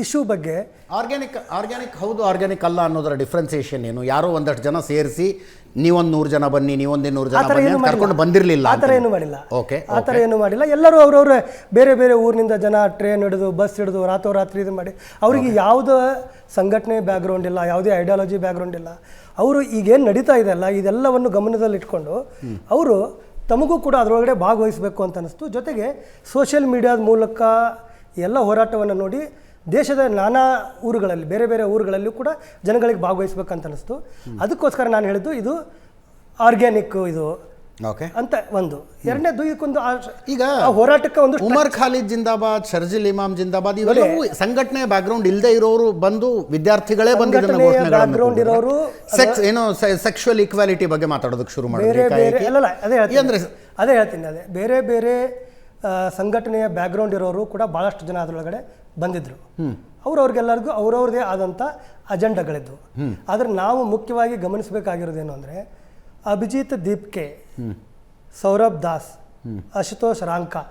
ಇಶ್ಯೂ ಬಗ್ಗೆ ಆರ್ಗ್ಯಾನಿಕ್ ಹೌದು ಆರ್ಗ್ಯಾನಿಕ್ ಅಲ್ಲ ಅನ್ನೋದರ ಡಿಫ್ರೆನ್ಸಿಯೇಷನ್ ಏನು? ಯಾರೋ ಒಂದಷ್ಟು ಜನ ಸೇರಿಸಿ ನೀವೊಂದು 100 ಜನ ಬನ್ನಿ, ನೀವೊಂದು 200 ಜನ ಬನ್ನಿ ಅಂತ ಕರ್ಕೊಂಡು ಬಂದಿರಲಿಲ್ಲ. ಆ ಥರ ಏನು ಮಾಡಿಲ್ಲ. ಓಕೆ, ಆ ಥರ ಏನು ಮಾಡಿಲ್ಲ. ಎಲ್ಲರೂ ಅವ್ರವ್ರ ಬೇರೆ ಬೇರೆ ಊರಿನಿಂದ ಜನ ಟ್ರೈನ್ ಹಿಡಿದು ಬಸ್ ಹಿಡಿದು ರಾತ್ರೋರಾತ್ರಿ ಇದು ಮಾಡಿ, ಅವರಿಗೆ ಯಾವುದೇ ಸಂಘಟನೆ ಬ್ಯಾಕ್ಗ್ರೌಂಡ್ ಇಲ್ಲ, ಯಾವುದೇ ಐಡಿಯಾಲಜಿ ಬ್ಯಾಕ್ಗ್ರೌಂಡ್ ಇಲ್ಲ. ಅವರು ಈಗೇನು ನಡೀತಾ ಇದೆ ಅಲ್ಲ, ಇದೆಲ್ಲವನ್ನು ಗಮನದಲ್ಲಿಟ್ಕೊಂಡು ಅವರು ತಮಗೂ ಕೂಡ ಅದರೊಳಗಡೆ ಭಾಗವಹಿಸಬೇಕು ಅಂತ ಅನ್ನಿಸ್ತು. ಜೊತೆಗೆ ಸೋಷಿಯಲ್ ಮೀಡಿಯಾದ ಮೂಲಕ ಎಲ್ಲ ಹೋರಾಟವನ್ನು ನೋಡಿ ದೇಶದ ನಾನಾ ಊರುಗಳಲ್ಲಿ, ಬೇರೆ ಬೇರೆ ಊರುಗಳಲ್ಲೂ ಕೂಡ ಜನಗಳಿಗೆ ಭಾಗವಹಿಸ್ಬೇಕಂತ ಅನ್ನಿಸ್ತು. ಅದಕ್ಕೋಸ್ಕರ ನಾನು ಹೇಳಿದ್ದು ಇದು ಆರ್ಗ್ಯಾನಿಕ್ ಇದು ಓಕೆ ಅಂತ ಒಂದು. ಎರಡನೇದು ಇದಕ್ಕೊಂದು ಈಗ ಹೋರಾಟಕ್ಕೆ ಒಂದು ಉಮರ್ ಖಾಲಿದ್ ಜಿಂದಾಬಾದ್, ಶರ್ಜಿಲ್ ಇಮಾಮ್ ಜಿಂದಾಬಾದ್, ಇವೆಲ್ಲವೂ ಸಂಘಟನೆ ಬ್ಯಾಕ್ಗ್ರೌಂಡ್ ಇಲ್ಲದೆ ಇರೋರು ಬಂದು ವಿದ್ಯಾರ್ಥಿಗಳೇ ಬ್ಯಾಕ್ಗ್ರೌಂಡ್ ಇರೋರು ಏನೋ ಸೆಕ್ಷುವಲ್ ಈಕ್ವಾಲಿಟಿ ಬಗ್ಗೆ ಮಾತಾಡೋದಕ್ಕೆ ಶುರು ಮಾಡಿದ್ರು. ಅದೇ ಹೇಳ್ತೀನಿ. ಬೇರೆ ಬೇರೆ ಸಂಘಟನೆಯ ಬ್ಯಾಕ್ಗ್ರೌಂಡ್ ಇರೋರು ಕೂಡ ಭಾಳಷ್ಟು ಜನ ಅದರೊಳಗಡೆ ಬಂದಿದ್ದರು. ಅವ್ರವ್ರಿಗೆಲ್ಲರಿಗೂ ಅವ್ರವ್ರದೇ ಆದಂಥ ಅಜೆಂಡಾಗಳಿದ್ವು. ಆದರೆ ನಾವು ಮುಖ್ಯವಾಗಿ ಗಮನಿಸಬೇಕಾಗಿರೋದೇನು ಅಂದರೆ, ಅಭಿಜಿತ್ ದೀಪ್ಕೆ, ಸೌರಭ್ ದಾಸ್, ಅಶುತೋಷ್ ರಾಂಕಾ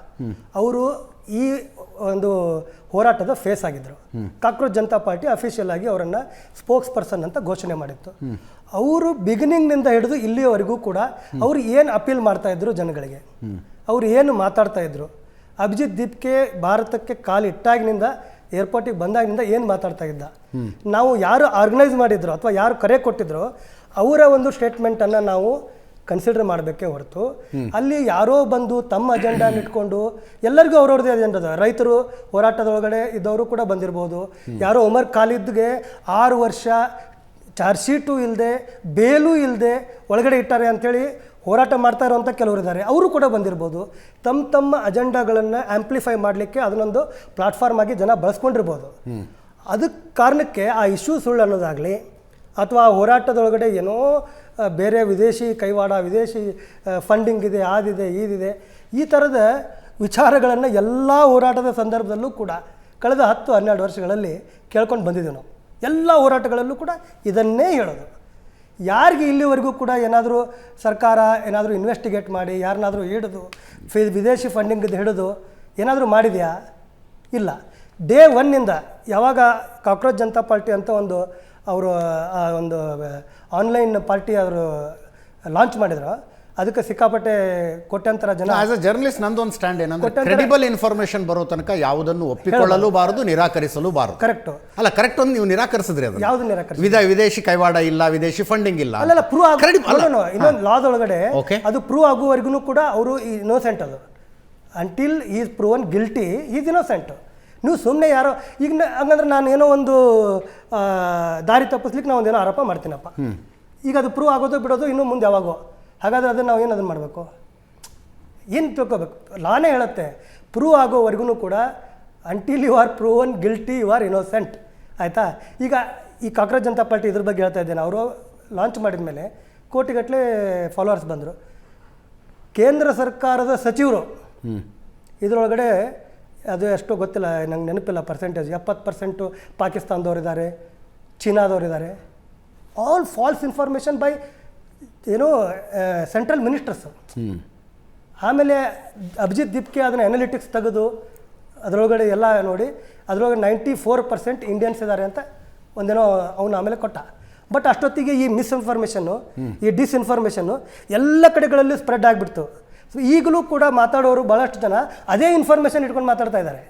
ಅವರು ಈ ಒಂದು ಹೋರಾಟದ ಫೇಸ್ ಆಗಿದ್ದರು. ಕಾಕ್ರೋಚ್ ಜನತಾ ಪಾರ್ಟಿ ಅಫಿಷಿಯಲ್ ಆಗಿ ಅವರನ್ನು ಸ್ಪೋಕ್ಸ್ ಪರ್ಸನ್ ಅಂತ ಘೋಷಣೆ ಮಾಡಿತ್ತು. ಅವರು ಬಿಗಿನಿಂಗ್ನಿಂದ ಹಿಡಿದು ಇಲ್ಲಿಯವರೆಗೂ ಕೂಡ ಅವರು ಏನು ಅಪೀಲ್ ಮಾಡ್ತಾಯಿದ್ರು ಜನಗಳಿಗೆ, ಅವರು ಏನು ಮಾತಾಡ್ತಾ ಇದ್ರು, ಅಭಿಜಿತ್ ದೀಪ್ಕೆ ಭಾರತಕ್ಕೆ ಕಾಲು ಇಟ್ಟಾಗಿನಿಂದ ಏರ್ಪೋರ್ಟಿಗೆ ಬಂದಾಗಿನಿಂದ ಏನು ಮಾತಾಡ್ತಾ ಇದ್ದ, ನಾವು ಯಾರು ಆರ್ಗನೈಸ್ ಮಾಡಿದ್ರು ಅಥವಾ ಯಾರು ಕರೆ ಕೊಟ್ಟಿದ್ರು ಅವರ ಒಂದು ಸ್ಟೇಟ್ಮೆಂಟನ್ನು ನಾವು ಕನ್ಸಿಡರ್ ಮಾಡಬೇಕೇ ಹೊರತು ಅಲ್ಲಿ ಯಾರೋ ಬಂದು ತಮ್ಮ ಅಜೆಂಡಾನ ಇಟ್ಕೊಂಡು, ಎಲ್ಲರಿಗೂ ಅವ್ರವ್ರದ್ದೇ ಅಜೆಂಡ ಅದ. ರೈತರು ಹೋರಾಟದೊಳಗಡೆ ಇದ್ದವರು ಕೂಡ ಬಂದಿರ್ಬೋದು. ಯಾರೋ ಉಮರ್ ಖಾಲಿದ್ಗೆ 6 ವರ್ಷ ಚಾರ್ಜ್ ಶೀಟು ಇಲ್ಲದೆ ಬೇಲೂ ಇಲ್ಲದೆ ಒಳಗಡೆ ಇಟ್ಟಾರೆ ಅಂಥೇಳಿ ಹೋರಾಟ ಮಾಡ್ತಾ ಇರೋವಂಥ ಕೆಲವರು ಇದ್ದಾರೆ, ಅವರು ಕೂಡ ಬಂದಿರ್ಬೋದು. ತಮ್ಮ ಅಜೆಂಡಾಗಳನ್ನು ಆ್ಯಂಪ್ಲಿಫೈ ಮಾಡಲಿಕ್ಕೆ ಅದನ್ನೊಂದು ಪ್ಲಾಟ್ಫಾರ್ಮ್ ಆಗಿ ಜನ ಬಳಸ್ಕೊಂಡಿರ್ಬೋದು. ಅದಕ್ಕೆ ಕಾರಣಕ್ಕೆ ಆ ಇಶ್ಯೂ ಸುಳ್ಳು ಅನ್ನೋದಾಗಲಿ ಅಥವಾ ಆ ಹೋರಾಟದೊಳಗಡೆ ಏನೋ ಬೇರೆ ವಿದೇಶಿ ಕೈವಾಡ, ವಿದೇಶಿ ಫಂಡಿಂಗ್ ಇದೆ, ಆದಿದೆ, ಈದಿದೆ, ಈ ಥರದ ವಿಚಾರಗಳನ್ನು ಎಲ್ಲ ಹೋರಾಟದ ಸಂದರ್ಭದಲ್ಲೂ ಕೂಡ ಕಳೆದ 10-12 ವರ್ಷಗಳಲ್ಲಿ ಕೇಳ್ಕೊಂಡು ಬಂದಿದ್ದೀವಿ ನಾವು. ಎಲ್ಲ ಹೋರಾಟಗಳಲ್ಲೂ ಕೂಡ ಇದನ್ನೇ ಹೇಳೋದು. ಯಾರಿಗೆ ಇಲ್ಲಿವರೆಗೂ ಕೂಡ ಏನಾದರೂ ಸರ್ಕಾರ ಏನಾದರೂ ಇನ್ವೆಸ್ಟಿಗೇಟ್ ಮಾಡಿ ಯಾರನ್ನಾದರೂ ಹಿಡಿದು ವಿದೇಶಿ ಫಂಡಿಂಗ್ ಹಿಡಿದು ಏನಾದರೂ ಮಾಡಿದೆಯಾ? ಇಲ್ಲ. ಡೇ 1ನಿಂದ ಯಾವಾಗ ಕಾಕ್ರೋಚ್ ಜನತಾ ಪಾರ್ಟಿ ಅಂತ ಅವರು ಒಂದು ಆನ್ಲೈನ್ ಪಾರ್ಟಿ ಅವರು ಲಾಂಚ್ ಮಾಡಿದ್ರು, ಅದಕ್ಕೆ ಸಿಕ್ಕಾಪಟ್ಟೆ ಕೋಟ್ಯಾಂತರ ಜನ. ಆಸ್ ಅ ಜರ್ನಲಿಸ್ಟ್ ನಂದೊಂದು ಸ್ಟ್ಯಾಂಡ್ ಏನಂದ್ರೆ, ಕ್ರೆಡಿಬಲ್ ಇನ್ಫಾರ್ಮೇಶನ್ ಬರೋ ತನಕ ಯಾವುದನ್ನು ಒಪ್ಪಿಕೊಳ್ಳಲು ಬಾರದು, ನಿರಾಕರಿಸಲು ಬಾರದು. ಕರೆಕ್ಟ್ ಅಲ್ಲ, ಕರೆಕ್ಟ್ ಒಂದು ನೀವು ನಿರಾಕರಿಸಿದ್ರಿ. ಅದು ಯಾವುದು ನಿರಾಕರಿಸಿ? ವಿದೇಶಿ ಕೈವಾಡ ಇಲ್ಲ, ವಿದೇಶಿ ಫಂಡಿಂಗ್ ಇಲ್ಲ. ಅಲ್ಲ, ಪ್ರೂವ್ ಇನ್ನೊಂದು ಲಾದೊಳಗಡೆ ಅದು ಪ್ರೂವ್ ಆಗುವವರೆಗೂ ಕೂಡ ಅವರು ಇನ್ನೋಸೆಂಟ್. ಅದು until is proven guilty is innocent. ನೀವು ಸುಮ್ಮನೆ ಯಾರೋ ಈಗ ಹಂಗಂದ್ರೆ ನಾನು ಏನೋ ಒಂದು ದಾರಿ ತಪ್ಪಿಸ್ಲಿಕ್ಕೆ ನಾವು ಒಂದೇನೋ ಆರೋಪ ಮಾಡ್ತೀನಪ್ಪ, ಈಗ ಅದು ಪ್ರೂವ್ ಆಗೋದು ಬಿಡೋದು ಇನ್ನು ಮುಂದೆ ಯಾವಾಗೋ. ಹಾಗಾದರೆ ಅದನ್ನು ನಾವು ಅದನ್ನು ಮಾಡಬೇಕು, ಏನು ತಿಳ್ಕೊಬೇಕು? ಲಾನೇ ಹೇಳುತ್ತೆ ಪ್ರೂವ್ ಆಗೋವರೆಗೂ ಕೂಡ until you are proven guilty you are innocent. ಆಯಿತಾ? ಈಗ ಈ ಕಾಕ್ರೋಚ್ ಜನತಾ ಪಾರ್ಟಿ ಇದ್ರ ಬಗ್ಗೆ ಹೇಳ್ತಾ ಇದ್ದೇನೆ. ಅವರು ಲಾಂಚ್ ಮಾಡಿದ ಮೇಲೆ ಕೋಟಿಗಟ್ಟಲೆ ಫಾಲೋವರ್ಸ್ ಬಂದರು. ಕೇಂದ್ರ ಸರ್ಕಾರದ ಸಚಿವರು ಇದರೊಳಗಡೆ ಅದು ಎಷ್ಟೋ ಗೊತ್ತಿಲ್ಲ, ನಂಗೆ ನೆನಪಿಲ್ಲ ಪರ್ಸೆಂಟೇಜ್, 70% ಪಾಕಿಸ್ತಾನದವರಿದ್ದಾರೆ, ಚೀನಾದವರಿದ್ದಾರೆ. All false information by central ministers. ಆಮೇಲೆ ಅಭಿಜಿತ್ ದೀಪ್ಕೆ ಅದನ್ನು ಅನಾಲಿಟಿಕ್ಸ್ ತೆಗೆದು ಅದರೊಳಗಡೆ ಎಲ್ಲ ನೋಡಿ ಅದರೊಳಗೆ 94% ಇಂಡಿಯನ್ಸ್ ಇದ್ದಾರೆ ಅಂತ ಒಂದೇನೋ ಅವನು ಆಮೇಲೆ ಕೊಟ್ಟ. ಬಟ್ ಅಷ್ಟೊತ್ತಿಗೆ ಈ ಮಿಸ್ಇನ್ಫಾರ್ಮೇಷನ್ನು, ಈ ಡಿಸ್ಇನ್ಫಾರ್ಮೇಷನ್ನು ಎಲ್ಲ ಕಡೆಗಳಲ್ಲಿ ಸ್ಪ್ರೆಡ್ ಆಗಿಬಿಡ್ತು. ಸೊ ಈಗಲೂ ಕೂಡ ಮಾತಾಡೋರು ಭಾಳಷ್ಟು ಜನ ಅದೇ ಇನ್ಫಾರ್ಮೇಷನ್ ಇಟ್ಕೊಂಡು ಮಾತಾಡ್ತಾ ಇದ್ದಾರೆ.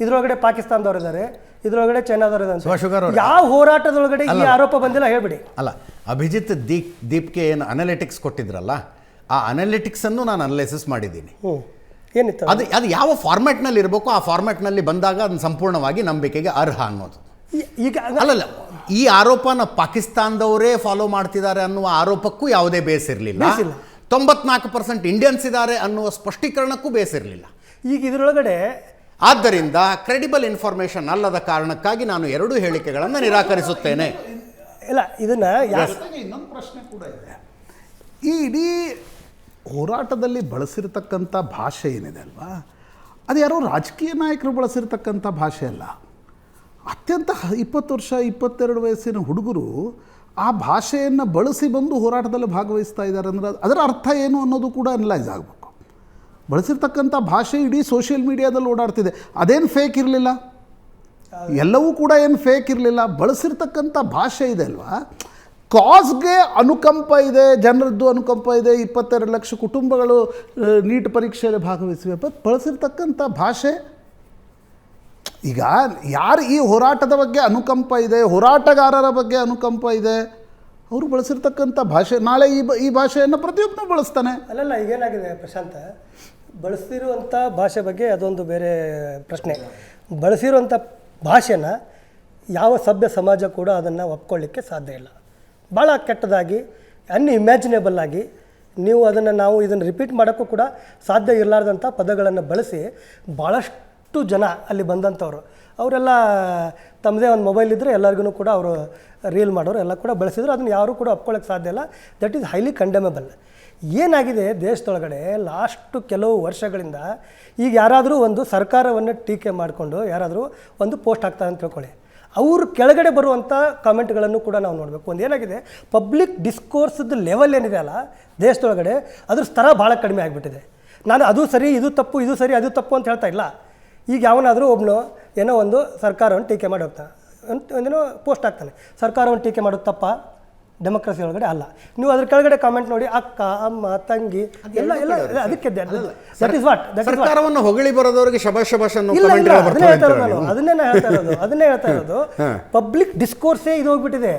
ಇದ್ರೊಳಗಡೆ ಪಾಕಿಸ್ತಾನದವ್ರು ಇದ್ದಾರೆ, ಇದ್ರೊಳಗಡೆ ಚೈನಾದವ್ರು ಸುಭಾಷ್ ಶುಗಾರ್ ಇದ್ದಾರೆ. ಅವ್ರೆ. ಯಾವ ಹೋರಾಟದೊಳಗಡೆ ಈ ಆರೋಪ ಬಂದಿಲ್ಲ ಹೇಳ್ಬಿಡಿ. ಅಲ್ಲ, ಅಭಿಜಿತ್ ದೀಪ್ಗೆ ಏನು ಅನಾಲಿಟಿಕ್ಸ್ ಕೊಟ್ಟಿದ್ರಲ್ಲ, ಆ ಅನಾಲಿಟಿಕ್ಸನ್ನು ನಾನು ಅನಲೈಸಿಸ್ ಮಾಡಿದ್ದೀನಿ. ಏನಿತ್ತು ಅದು ಯಾವ ಫಾರ್ಮ್ಯಾಟ್ನಲ್ಲಿ ಇರಬೇಕು, ಆ ಫಾರ್ಮ್ಯಾಟ್ನಲ್ಲಿ ಬಂದಾಗ ಅದನ್ನು ಸಂಪೂರ್ಣವಾಗಿ ನಂಬಿಕೆಗೆ ಅರ್ಹ ಅನ್ನೋದು. ಈಗ ಅಲ್ಲಲ್ಲ, ಈ ಆರೋಪನ ಪಾಕಿಸ್ತಾನದವರೇ ಫಾಲೋ ಮಾಡ್ತಿದ್ದಾರೆ ಅನ್ನುವ ಆರೋಪಕ್ಕೂ ಯಾವುದೇ ಬೇಸಿರಲಿಲ್ಲ. 94% ಇಂಡಿಯನ್ಸ್ ಇದ್ದಾರೆ ಅನ್ನುವ ಸ್ಪಷ್ಟೀಕರಣಕ್ಕೂ ಬೇಸಿರಲಿಲ್ಲ. ಈಗ ಇದರೊಳಗಡೆ ಆದ್ದರಿಂದ ಕ್ರೆಡಿಬಲ್ ಇನ್ಫಾರ್ಮೇಷನ್ ಅಲ್ಲದ ಕಾರಣಕ್ಕಾಗಿ ನಾನು ಎರಡೂ ಹೇಳಿಕೆಗಳನ್ನು ನಿರಾಕರಿಸುತ್ತೇನೆ. ಇಲ್ಲ, ಇದನ್ನ ಇನ್ನೊಂದು ಪ್ರಶ್ನೆ ಕೂಡ ಇದೆ. ಈ ಇಡೀ ಹೋರಾಟದಲ್ಲಿ ಬಳಸಿರ್ತಕ್ಕಂಥ ಭಾಷೆ ಏನಿದೆ ಅಲ್ವಾ, ಅದು ಯಾರೋ ರಾಜಕೀಯ ನಾಯಕರು ಬಳಸಿರ್ತಕ್ಕಂಥ ಭಾಷೆ ಅಲ್ಲ. ಅತ್ಯಂತ 20 ವರ್ಷ 22 ವಯಸ್ಸಿನ ಹುಡುಗರು ಆ ಭಾಷೆಯನ್ನು ಬಳಸಿ ಬಂದು ಹೋರಾಟದಲ್ಲಿ ಭಾಗವಹಿಸ್ತಾ ಇದ್ದಾರೆ ಅಂದರೆ ಅದರ ಅರ್ಥ ಏನು ಅನ್ನೋದು ಕೂಡ ಅನಲೈಸ್ ಆಗಬೇಕು. ಬಳಸಿರ್ತಕ್ಕಂಥ ಭಾಷೆ ಇಡೀ ಸೋಷಿಯಲ್ ಮೀಡಿಯಾದಲ್ಲಿ ಓಡಾಡ್ತಿದೆ. ಅದೇನು ಫೇಕ್ ಇರಲಿಲ್ಲ, ಎಲ್ಲವೂ ಕೂಡ ಏನು ಫೇಕ್ ಇರಲಿಲ್ಲ. ಬಳಸಿರ್ತಕ್ಕಂಥ ಭಾಷೆ ಇದೆ ಅಲ್ವಾ, ಕಾಸ್ಗೆ ಅನುಕಂಪ ಇದೆ, ಜನರದ್ದು ಅನುಕಂಪ ಇದೆ. 22 ಲಕ್ಷ ಕುಟುಂಬಗಳು ನೀಟ್ ಪರೀಕ್ಷೆಯಲ್ಲಿ ಭಾಗವಹಿಸಿವೆ. ಬಟ್ ಬಳಸಿರ್ತಕ್ಕಂಥ ಭಾಷೆ, ಈಗ ಯಾರು ಈ ಹೋರಾಟದ ಬಗ್ಗೆ ಅನುಕಂಪ ಇದೆ, ಹೋರಾಟಗಾರರ ಬಗ್ಗೆ ಅನುಕಂಪ ಇದೆ, ಅವರು ಬಳಸಿರ್ತಕ್ಕಂಥ ಭಾಷೆ ನಾಳೆ ಈ ಭಾಷೆಯನ್ನು ಪ್ರತಿಯೊಬ್ಬನು ಬಳಸ್ತಾನೆ. ಅಲ್ಲಲ್ಲ, ಈಗೇನಾಗಿದೆ ಪ್ರಶಾಂತ, ಬಳಸಿರುವಂಥ ಭಾಷೆ ಬಗ್ಗೆ ಅದೊಂದು ಬೇರೆ ಪ್ರಶ್ನೆ. ಬಳಸಿರುವಂಥ ಭಾಷೆನ ಯಾವ ಸಭ್ಯ ಸಮಾಜ ಕೂಡ ಅದನ್ನು ಒಪ್ಕೊಳ್ಳಿಕ್ಕೆ ಸಾಧ್ಯ ಇಲ್ಲ. ಭಾಳ ಕೆಟ್ಟದಾಗಿ ಅನ್ಇಮ್ಯಾಜಿನೇಬಲ್ ಆಗಿ ನಾವು ಇದನ್ನು ರಿಪೀಟ್ ಮಾಡೋಕ್ಕೂ ಕೂಡ ಸಾಧ್ಯ ಇರಲಾರ್ದಂಥ ಪದಗಳನ್ನು ಬಳಸಿ ಭಾಳಷ್ಟು ಜನ ಅಲ್ಲಿ ಬಂದಂಥವ್ರು ಅವರೆಲ್ಲ ತಮ್ಮದೇ ಒಂದು ಮೊಬೈಲ್ ಇದ್ದರೆ ಎಲ್ಲರಿಗೂ ಕೂಡ ಅವರು ರೀಲ್ ಮಾಡೋರು ಎಲ್ಲ ಕೂಡ ಬಳಸಿದ್ರು. ಅದನ್ನು ಯಾರೂ ಕೂಡ ಒಪ್ಕೊಳ್ಳೋಕ್ಕೆ ಸಾಧ್ಯ ಇಲ್ಲ. That is highly condemnable. ಏನಾಗಿದೆ ದೇಶದೊಳಗಡೆ ಲಾಸ್ಟು ಕೆಲವು ವರ್ಷಗಳಿಂದ, ಈಗ ಯಾರಾದರೂ ಒಂದು ಸರ್ಕಾರವನ್ನು ಟೀಕೆ ಮಾಡಿಕೊಂಡು ಯಾರಾದರೂ ಒಂದು ಪೋಸ್ಟ್ ಹಾಕ್ತಾರೆ ಅಂತ ತಿಳ್ಕೊಳ್ಳಿ, ಅವ್ರ ಕೆಳಗಡೆ ಬರುವಂಥ ಕಾಮೆಂಟ್ಗಳನ್ನು ಕೂಡ ನಾವು ನೋಡಬೇಕು. ಒಂದು ಏನಾಗಿದೆ, ಪಬ್ಲಿಕ್ ಡಿಸ್ಕೋರ್ಸ್ದು ಲೆವೆಲ್ ಏನಿದೆ ಅಲ್ಲ ದೇಶದೊಳಗಡೆ, ಅದ್ರ ಸ್ತರ ಭಾಳ ಕಡಿಮೆ ಆಗಿಬಿಟ್ಟಿದೆ. ನಾನು ಅದು ಸರಿ ಇದು ತಪ್ಪು, ಇದು ಸರಿ ಅದು ತಪ್ಪು ಅಂತ ಹೇಳ್ತಾ ಇಲ್ಲ. ಈಗ ಯಾವನಾದರೂ ಒಬ್ಬನು ಏನೋ ಒಂದು ಸರ್ಕಾರವನ್ನು ಟೀಕೆ ಮಾಡಿ ಹೋಗ್ತಾನೆ, ಒಂದೇನೋ ಪೋಸ್ಟ್ ಹಾಕ್ತಾನೆ, ಸರ್ಕಾರವನ್ನು ಟೀಕೆ ಮಾಡೋದು ತಪ್ಪ? ಡೆಮೋಕ್ರಸಿ ಒಳಗಡೆ ಅಲ್ಲ. ನೀವು ಅದ್ರ ಕೆಳಗಡೆ ಕಾಮೆಂಟ್ ನೋಡಿ, ಅಕ್ಕ ಅಮ್ಮ ತಂಗಿ ಎಲ್ಲ ಅದಕ್ಕೆ ದಟ್ ಇಸ್ ವಾಟ್ ಸರ್ಕಾರವನ್ನು ಹೊಗಳಿ ಬರೋದವರಿಗೆ ಶಬಾಷ್ ಅನ್ನೋ ಅದನ್ನೇ ಹೇಳ್ತಾ ಇರೋದು. ಪಬ್ಲಿಕ್ ಡಿಸ್ಕೋರ್ಸೇ ಇದು ಹೋಗ್ಬಿಟ್ಟಿದೆ.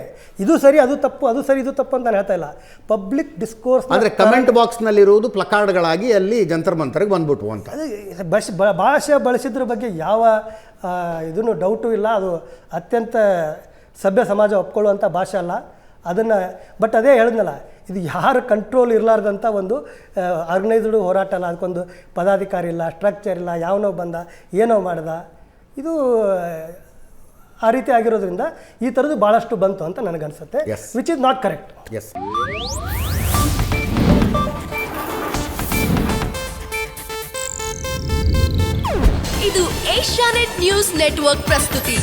ಇದು ಸರಿ ಅದು ತಪ್ಪು, ಅದು ಸರಿ ಇದು ತಪ್ಪು ಅಂತ ನಾನು ಹೇಳ್ತಾ ಇಲ್ಲ. ಪಬ್ಲಿಕ್ ಡಿಸ್ಕೋರ್ಸ್ ಅಂದ್ರೆ ಕಮೆಂಟ್ ಬಾಕ್ಸ್ ನಲ್ಲಿ ಇರುವುದು ಪ್ಲಕಾರ್ಡ್ಗಳಾಗಿ ಅಲ್ಲಿ ಜಂತರ್ ಮಂತರ್ಗೆ ಬಂದ್ಬಿಟ್ವು ಅಂತ. ಭಾಷೆ ಬಳಸಿದ್ರ ಬಗ್ಗೆ ಯಾವ ಇದನ್ನು ಡೌಟು ಇಲ್ಲ. ಅದು ಅತ್ಯಂತ ಸಭ್ಯ ಸಮಾಜ ಒಪ್ಕೊಳ್ಳುವಂಥ ಭಾಷೆ ಅಲ್ಲ ಅದನ್ನು. ಬಟ್ ಅದೇ ಹೇಳಿದ್ನಲ್ಲ, ಇದು ಯಾರ ಕಂಟ್ರೋಲ್ ಇರಲಾರ್ದಂಥ ಒಂದು ಆರ್ಗನೈಸ್ಡ್ ಹೋರಾಟ ಅಲ್ಲ. ಅದಕ್ಕೊಂದು ಪದಾಧಿಕಾರಿ ಇಲ್ಲ, ಸ್ಟ್ರಕ್ಚರ್ ಇಲ್ಲ, ಯಾವನೋ ಬಂದ ಏನೋ ಮಾಡ್ದ, ಇದು ಆ ರೀತಿ ಆಗಿರೋದ್ರಿಂದ ಈ ಥರದ್ದು ಭಾಳಷ್ಟು ಬಂತು ಅಂತ ನನಗನ್ಸುತ್ತೆ, which is not correct. Yes. ಇದು ಏಷ್ಯಾನೆಟ್ ನ್ಯೂಸ್ ನೆಟ್ವರ್ಕ್ ಪ್ರಸ್ತುತಿ.